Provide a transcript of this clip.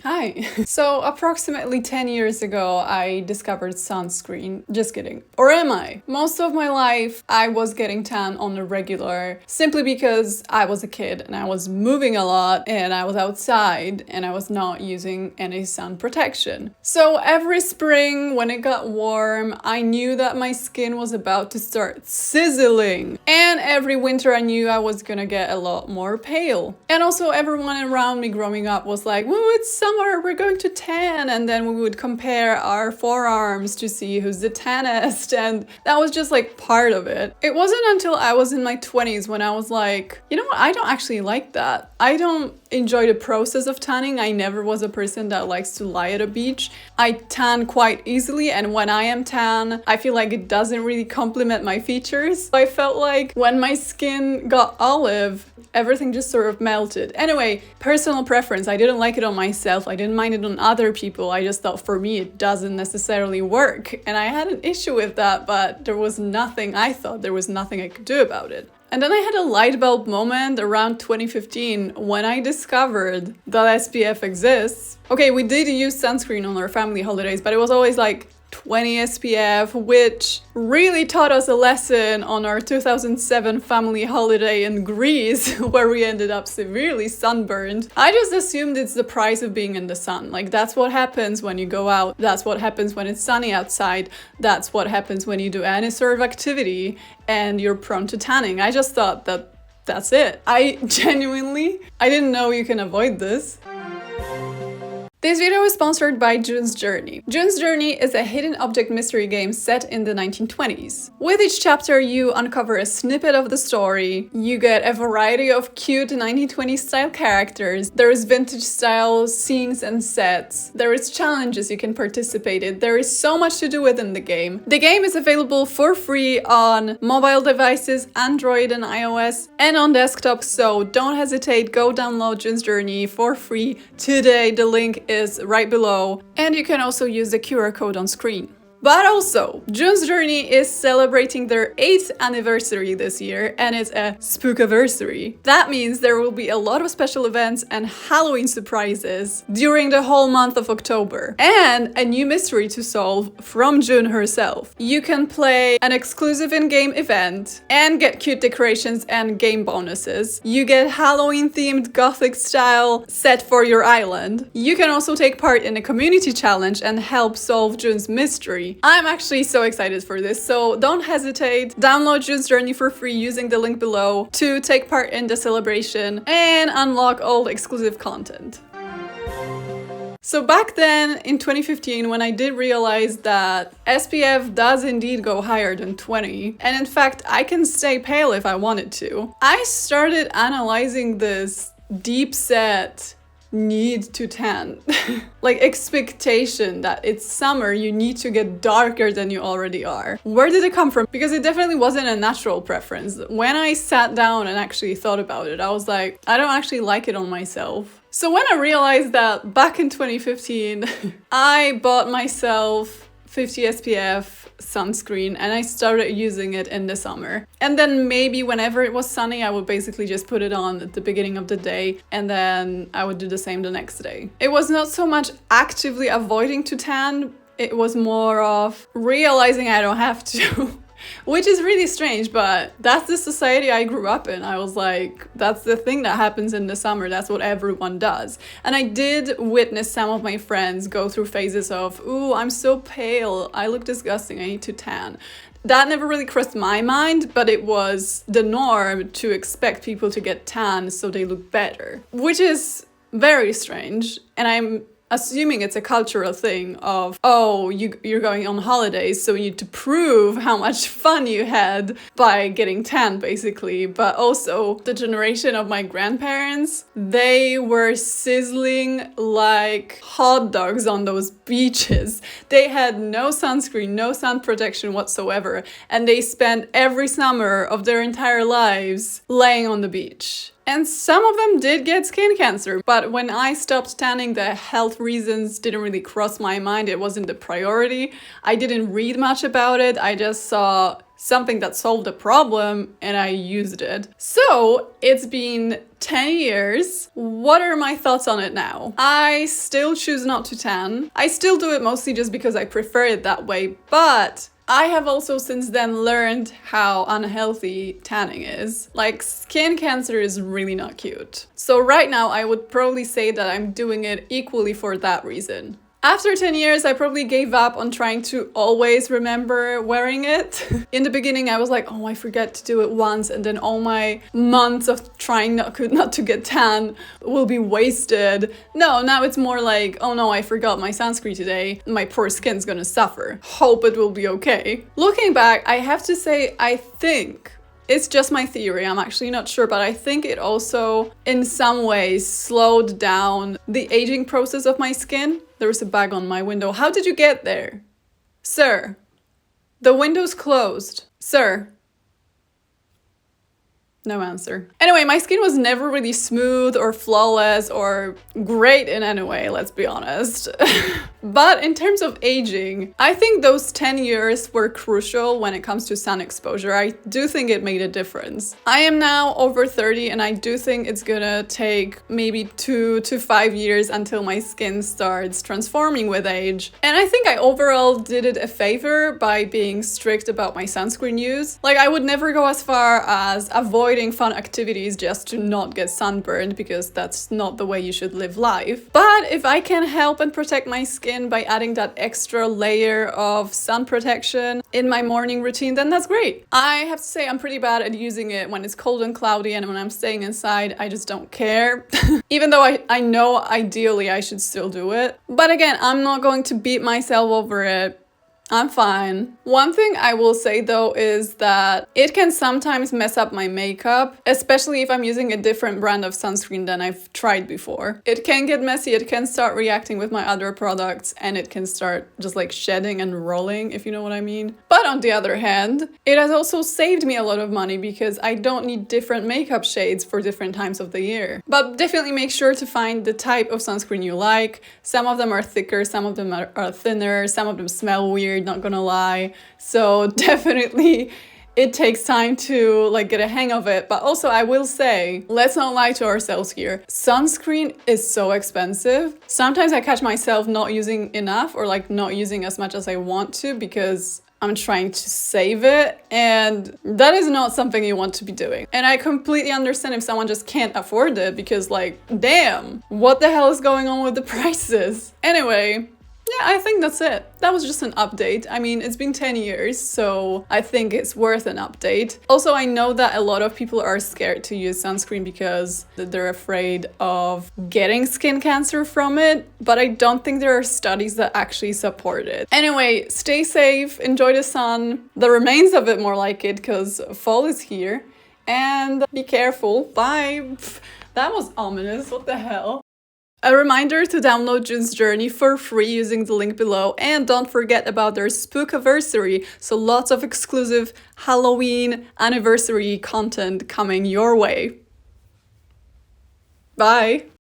Hi. So approximately 10 years ago, I discovered sunscreen. Just kidding. Or am I? Most of my life, I was getting tan on the regular simply because I was a kid and I was moving a lot and I was outside and I was not using any sun protection. So every spring when it got warm, I knew that my skin was about to start sizzling. And every winter I knew I was gonna get a lot more pale. And also everyone around me growing up was like, "Woo, it's summer, we're going to tan," and then we would compare our forearms to see who's the tannest, and that was just like part of it. It wasn't until I was in my 20s when I was like, you know what, I don't actually like that. I don't enjoy the process of tanning. I never was a person that likes to lie at a beach. I tan quite easily, and when I am tan, I feel like it doesn't really complement my features. I felt like when my skin got olive, everything just sort of melted. Anyway, personal preference. I didn't like it on myself. I didn't mind it on other people. I just thought for me it doesn't necessarily work. And I had an issue with that, but I thought there was nothing I could do about it. And then I had a light bulb moment around 2015 when I discovered that SPF exists. Okay, we did use sunscreen on our family holidays, but it was always like 20 SPF, which really taught us a lesson on our 2007 family holiday in Greece, where we ended up severely sunburned. I just assumed it's the price of being in the sun. Like, that's what happens when you go out. That's what happens when it's sunny outside. That's what happens when you do any sort of activity and you're prone to tanning. I just thought that that's it. I didn't know you can avoid this. This video is sponsored by June's Journey. June's Journey is a hidden object mystery game set in the 1920s. With each chapter, you uncover a snippet of the story, you get a variety of cute 1920s style characters, there is vintage style scenes and sets, there is challenges you can participate in, there is so much to do within the game. The game is available for free on mobile devices, Android and iOS, and on desktop, so don't hesitate, go download June's Journey for free today. The link is right below, and you can also use the QR code on screen. But also, June's Journey is celebrating their 8th anniversary this year, and it's a spookiversary. That means there will be a lot of special events and Halloween surprises during the whole month of October, and a new mystery to solve from June herself. You can play an exclusive in-game event and get cute decorations and game bonuses. You get Halloween-themed Gothic style set for your island. You can also take part in a community challenge and help solve June's mystery. I'm actually so excited for this, so don't hesitate. Download June's Journey for free using the link below to take part in the celebration and unlock all the exclusive content. So back then, in 2015, when I did realize that SPF does indeed go higher than 20, and in fact, I can stay pale if I wanted to, I started analyzing this deep-set need to tan. Like expectation that it's summer, you need to get darker than you already are. Where did it come from? Because it definitely wasn't a natural preference. When I sat down and actually thought about it, I was like, I don't actually like it on myself. So when I realized that back in 2015, I bought myself 50 SPF sunscreen and I started using it in the summer. And then maybe whenever it was sunny, I would basically just put it on at the beginning of the day and then I would do the same the next day. It was not so much actively avoiding to tan, it was more of realizing I don't have to. Which is really strange, but that's the society I grew up in. I was like, that's the thing that happens in the summer. That's what everyone does. And I did witness some of my friends go through phases of, ooh, I'm so pale. I look disgusting. I need to tan. That never really crossed my mind, but it was the norm to expect people to get tan so they look better, which is very strange. And I'm assuming it's a cultural thing of, oh, you're going on holidays, so you need to prove how much fun you had by getting tan, basically. But also, the generation of my grandparents, they were sizzling like hot dogs on those beaches. They had no sunscreen, no sun protection whatsoever, and they spent every summer of their entire lives laying on the beach. And some of them did get skin cancer. But when I stopped tanning, the health reasons didn't really cross my mind. It wasn't the priority. I didn't read much about it. I just saw something that solved a problem and I used it. So it's been 10 years. What are my thoughts on it now? I still choose not to tan. I still do it mostly just because I prefer it that way, but I have also since then learned how unhealthy tanning is. Like, skin cancer is really not cute. So right now I would probably say that I'm doing it equally for that reason. After 10 years, I probably gave up on trying to always remember wearing it. In the beginning, I was like, oh, I forget to do it once, and then all my months of trying not to get tan will be wasted. No, now it's more like, oh no, I forgot my sunscreen today. My poor skin's gonna suffer. Hope it will be okay. Looking back, I have to say, I think it's just my theory, I'm actually not sure, but I think it also, in some ways, slowed down the aging process of my skin. There was a bag on my window. How did you get there? Sir, the window's closed. Sir. No answer. Anyway, my skin was never really smooth or flawless or great in any way, let's be honest. But in terms of aging, I think those 10 years were crucial when it comes to sun exposure. I do think it made a difference. I am now over 30 and I do think it's gonna take maybe 2 to 5 years until my skin starts transforming with age. And I think I overall did it a favor by being strict about my sunscreen use. Like, I would never go as far as avoiding fun activities just to not get sunburned, because that's not the way you should live life. But if I can help and protect my skin by adding that extra layer of sun protection in my morning routine, then that's great. I have to say I'm pretty bad at using it when it's cold and cloudy, and when I'm staying inside, I just don't care. Even though I know ideally I should still do it. But again, I'm not going to beat myself over it. I'm fine. One thing I will say though is that it can sometimes mess up my makeup, especially if I'm using a different brand of sunscreen than I've tried before. It can get messy, it can start reacting with my other products, and it can start just like shedding and rolling, if you know what I mean. But on the other hand, it has also saved me a lot of money because I don't need different makeup shades for different times of the year. But definitely make sure to find the type of sunscreen you like. Some of them are thicker, some of them are thinner, some of them smell weird, not gonna lie. So definitely it takes time to like get a hang of it. But also I will say, let's not lie to ourselves here. Sunscreen is so expensive. Sometimes I catch myself not using enough or like not using as much as I want to because I'm trying to save it, and that is not something you want to be doing. And I completely understand if someone just can't afford it because like, damn, what the hell is going on with the prices? Anyway, yeah, I think that's it. That was just an update. I mean, it's been 10 years, so I think it's worth an update. Also, I know that a lot of people are scared to use sunscreen because they're afraid of getting skin cancer from it, but I don't think there are studies that actually support it. Anyway, stay safe, enjoy the sun, the remains of it more like it, because fall is here, and be careful. Bye. Pff, that was ominous, what the hell? A reminder to download June's Journey for free using the link below, and don't forget about their Spookiversary, so lots of exclusive Halloween anniversary content coming your way. Bye!